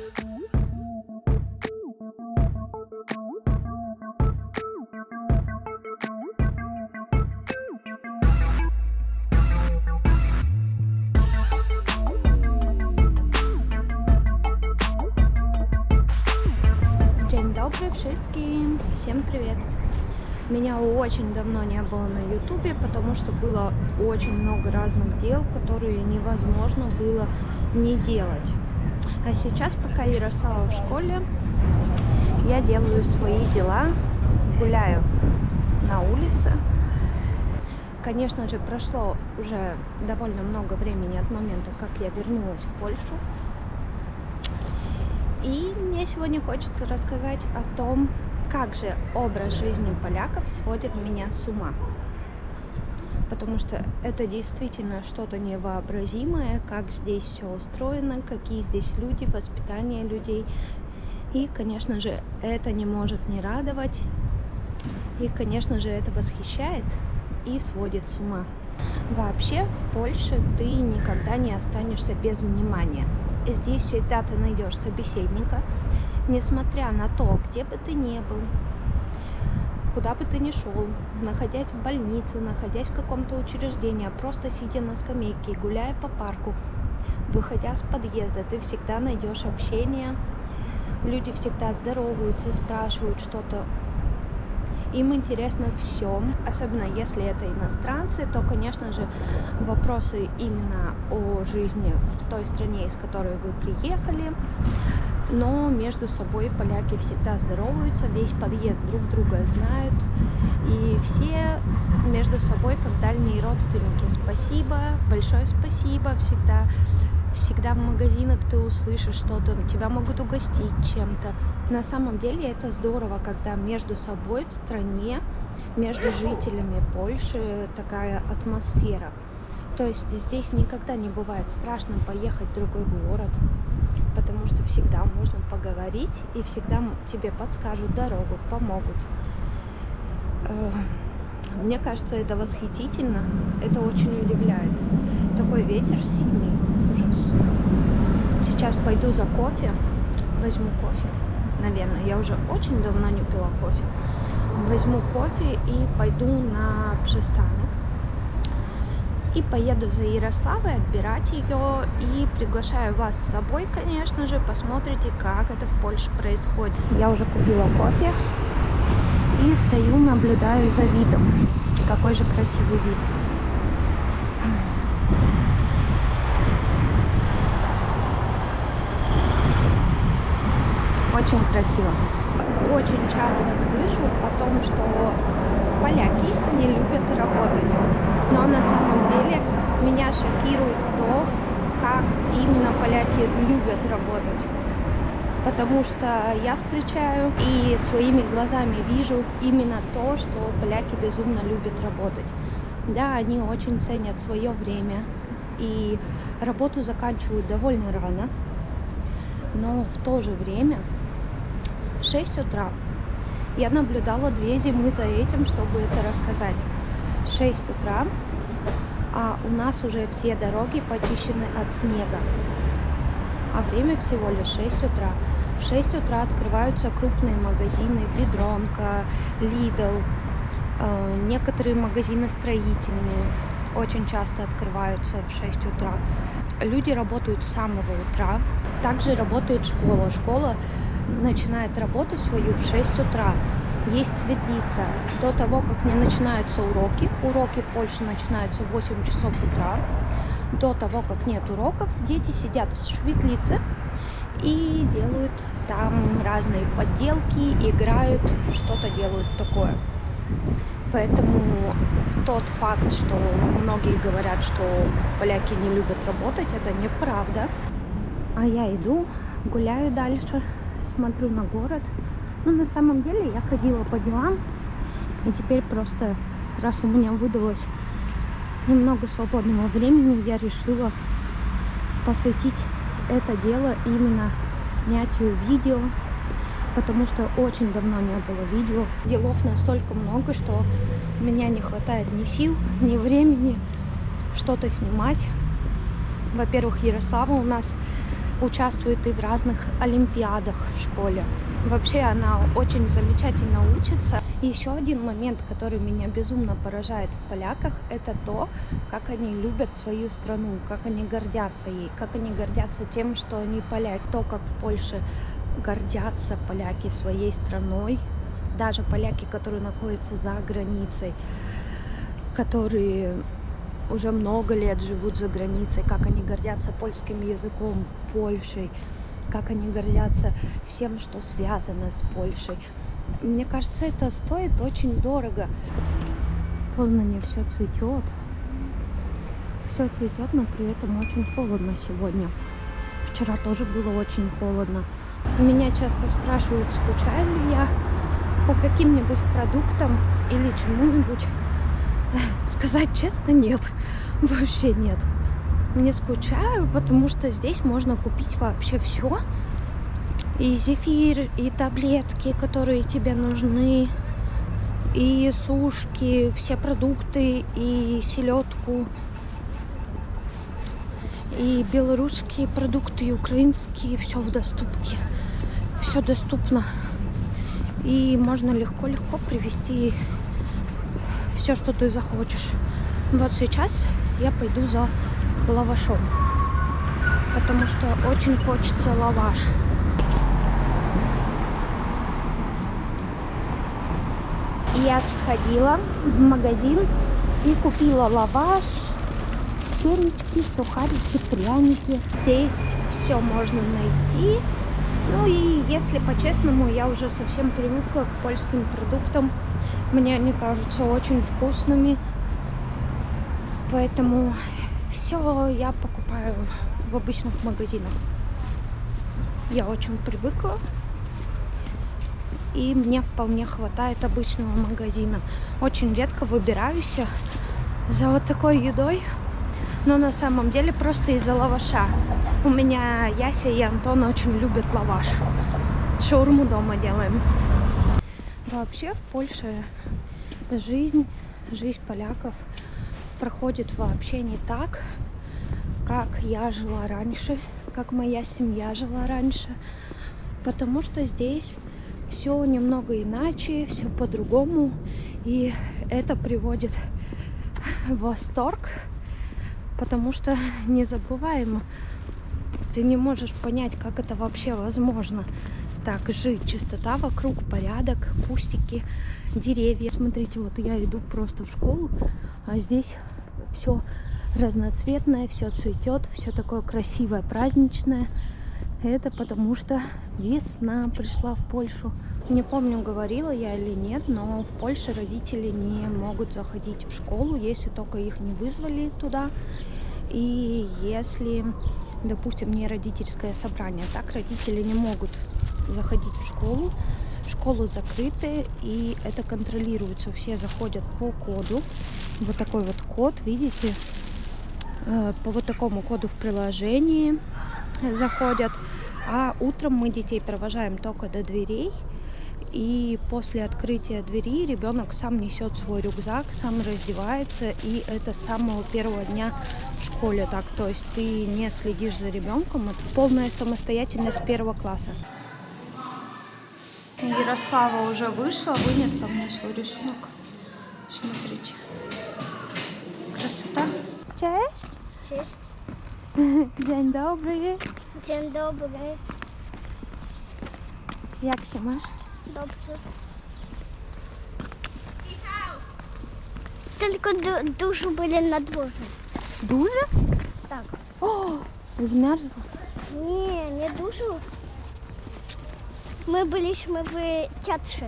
Dzień dobry wszystkim! Всем привет! Меня очень давно не было на ютубе, потому что было очень много разных дел, которые невозможно было не делать. А сейчас, пока Ярослава в школе, я делаю свои дела, гуляю на улице. Конечно же, прошло уже довольно много времени от момента, как я вернулась в Польшу. И мне сегодня хочется рассказать о том, как же образ жизни поляков сводит меня с ума. Потому что это действительно что-то невообразимое, как здесь все устроено, какие здесь люди, воспитание людей. И, конечно же, это не может не радовать. И, конечно же, это восхищает и сводит с ума. Вообще, в Польше ты никогда не останешься без внимания. Здесь всегда ты найдешь собеседника, несмотря на то, где бы ты ни был, куда бы ты ни шел, находясь в больнице, находясь в каком-то учреждении, просто сидя на скамейке, гуляя по парку, выходя с подъезда, ты всегда найдешь общение. Люди всегда здороваются, спрашивают что-то. Им интересно все, особенно если это иностранцы, то, конечно же, вопросы именно о жизни в той стране, из которой вы приехали. Но между собой поляки всегда здороваются, весь подъезд друг друга знают. И все между собой, как дальние родственники. Спасибо, большое спасибо. Всегда в магазинах ты услышишь что-то, тебя могут угостить чем-то. На самом деле это здорово, когда между собой в стране, между жителями Польши такая атмосфера. То есть здесь никогда не бывает страшно поехать в другой город, потому что всегда можно поговорить и всегда тебе подскажут дорогу, помогут. Мне кажется, это восхитительно, это очень удивляет. Такой ветер сильный, ужас. Сейчас пойду за кофе, возьму кофе, наверное. Я уже очень давно не пила кофе. Возьму кофе и пойду на пристанок. И поеду за Ярославой отбирать ее. И приглашаю вас с собой, конечно же. Посмотрите, как это в Польше происходит. Я уже купила кофе. И стою, наблюдаю за видом. Какой же красивый вид. Очень красиво. Очень часто слышу о том, что поляки не любят работать. Но на самом деле меня шокирует то, как именно поляки любят работать. Потому что я встречаю и своими глазами вижу именно то, что поляки безумно любят работать. Да, они очень ценят свое время и работу заканчивают довольно рано, но в то же время в 6 утра я наблюдала 2 зимы за этим, чтобы это рассказать. 6 утра, а у нас уже все дороги почищены от снега. А время всего лишь 6 утра. В 6 утра открываются крупные магазины, Бедронка, Lidl, некоторые магазины строительные очень часто открываются в 6 утра. Люди работают с самого утра. Также работает школа. Школа начинает работу свою в 6 утра. Есть светлица. До того, как не начинаются уроки, уроки в Польше начинаются в 8 часов утра. До того, как нет уроков, дети сидят в светлице и делают там разные подделки, играют, что-то делают такое. Поэтому тот факт, что многие говорят, что поляки не любят работать, это неправда. А я иду, гуляю дальше, смотрю на город. Ну, на самом деле, я ходила по делам, и теперь просто, раз у меня выдалось немного свободного времени, я решила посвятить это дело именно снятию видео, потому что очень давно не было видео. Делов настолько много, что у меня не хватает ни сил, ни времени что-то снимать. Во-первых, Ярослава у нас участвует и в разных олимпиадах в школе. Вообще она очень замечательно учится. И еще один момент, который меня безумно поражает в поляках, это то, как они любят свою страну, как они гордятся ей, как они гордятся тем, что они поляки. То, как в Польше гордятся поляки своей страной, даже поляки, которые находятся за границей, которые уже много лет живут за границей, как они гордятся польским языком, Польшей, как они гордятся всем, что связано с Польшей. Мне кажется, это стоит очень дорого. В Познане все цветет. Все цветет, но при этом очень холодно сегодня. Вчера тоже было очень холодно. Меня часто спрашивают, скучаю ли я по каким-нибудь продуктам или чему-нибудь. Сказать честно, нет. Вообще нет. Не скучаю, потому что здесь можно купить вообще все. И зефир, и таблетки, которые тебе нужны, и сушки, все продукты, и селедку, и белорусские продукты, и украинские, все в доступке. Все доступно. И можно легко-легко привезти все, что ты захочешь. Вот сейчас я пойду за лавашом, потому что очень хочется лаваш. Я сходила в магазин и купила лаваш, семечки, сухарики, пряники. Здесь все можно найти. Ну и если по-честному, я уже совсем привыкла к польским продуктам. Мне они кажутся очень вкусными. Поэтому все я покупаю в обычных магазинах. Я очень привыкла. И мне вполне хватает обычного магазина. Очень редко выбираюсь за вот такой едой. Но на самом деле просто из-за лаваша. У меня Яся и Антон очень любят лаваш. Шаурму дома делаем. Вообще в Польше жизнь поляков проходит вообще не так, как я жила раньше, как моя семья жила раньше. Потому что здесь все немного иначе, все по-другому. И это приводит в восторг, потому что незабываемо. Ты не можешь понять, как это вообще возможно. Так жить. Чистота вокруг, порядок, кустики, деревья. Смотрите, вот я иду просто в школу, а здесь все разноцветное, все цветет, все такое красивое, праздничное. Это потому что весна пришла в Польшу. Не помню, говорила я или нет, но в Польше родители не могут заходить в школу, если только их не вызвали туда. И если, допустим, не родительское собрание, так родители не могут заходить в школу. Школы закрыты, и это контролируется. Все заходят по коду. Вот такой вот код, видите? По вот такому коду в приложении заходят. А утром мы детей провожаем только до дверей. И после открытия двери ребенок сам несет свой рюкзак, сам раздевается. И это с самого первого дня в школе так. То есть ты не следишь за ребенком. Это полная самостоятельность с 1 класса. Ярослава уже вышла, вынесла мне свой рисунок. Смотрите. Красота. Cześć. Cześć. Dzień dobry. Dzień dobry. Jak się masz? Dobrze. Tylko dużo byli na dworze. Дуже? Tak. О, zmarzła. Nie dużo. My byliśmy w teatrze.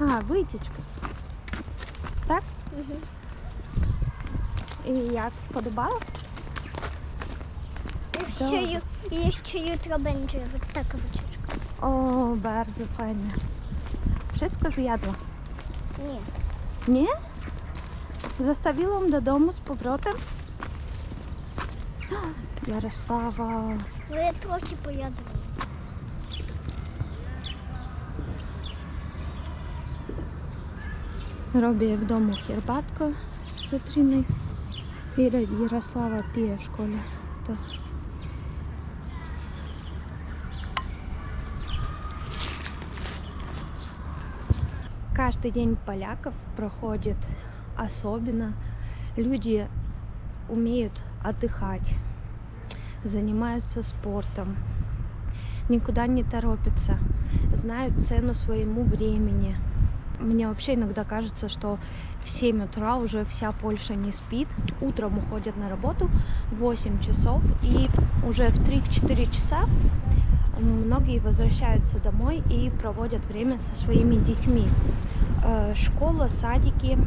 А, витічка. Так? Mhm. І як сподобало? Jeszcze jutro będzie taka wycieczka. O, bardzo fajnie. Wszystko zjadła? Nie. Nie? Zostawiłam do domu z powrotem? Jarosława. No ja trochę pojadłam. Robię w domu herbatkę z cytryny i Jarosława pije w szkole. To Каждый день поляков проходит особенно. Люди умеют отдыхать, занимаются спортом, никуда не торопятся, знают цену своему времени. Мне вообще иногда кажется, что в 7 утра уже вся Польша не спит. Утром уходят на работу в 8 часов, и уже в 3-4 часа многие возвращаются домой и проводят время со своими детьми. Школа, садики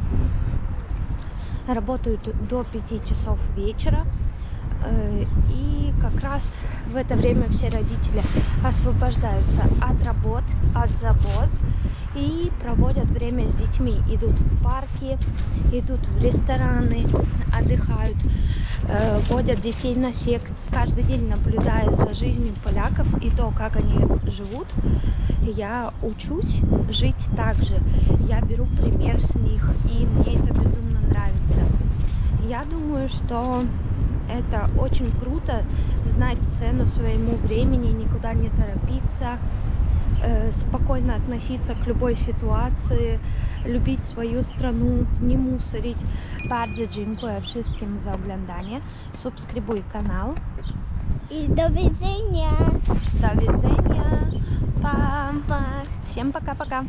работают до 5 часов вечера. И как раз в это время все родители освобождаются от работ, от забот и проводят время с детьми. Идут в парки, идут в рестораны, отдыхают, водят детей на секции. Каждый день, наблюдая за жизнью поляков и то, как они живут, я учусь жить так же. Я беру пример с них, и мне это безумно нравится. Я думаю, что это очень круто, знать цену своему времени, никуда не торопиться, спокойно относиться к любой ситуации, любить свою страну, не мусорить. Bardzo dziękuję wszystkim za oglądanie. Subskrybuj kanał. И до widzenia. До widzenia. Pa. Па. Всем пока-пока.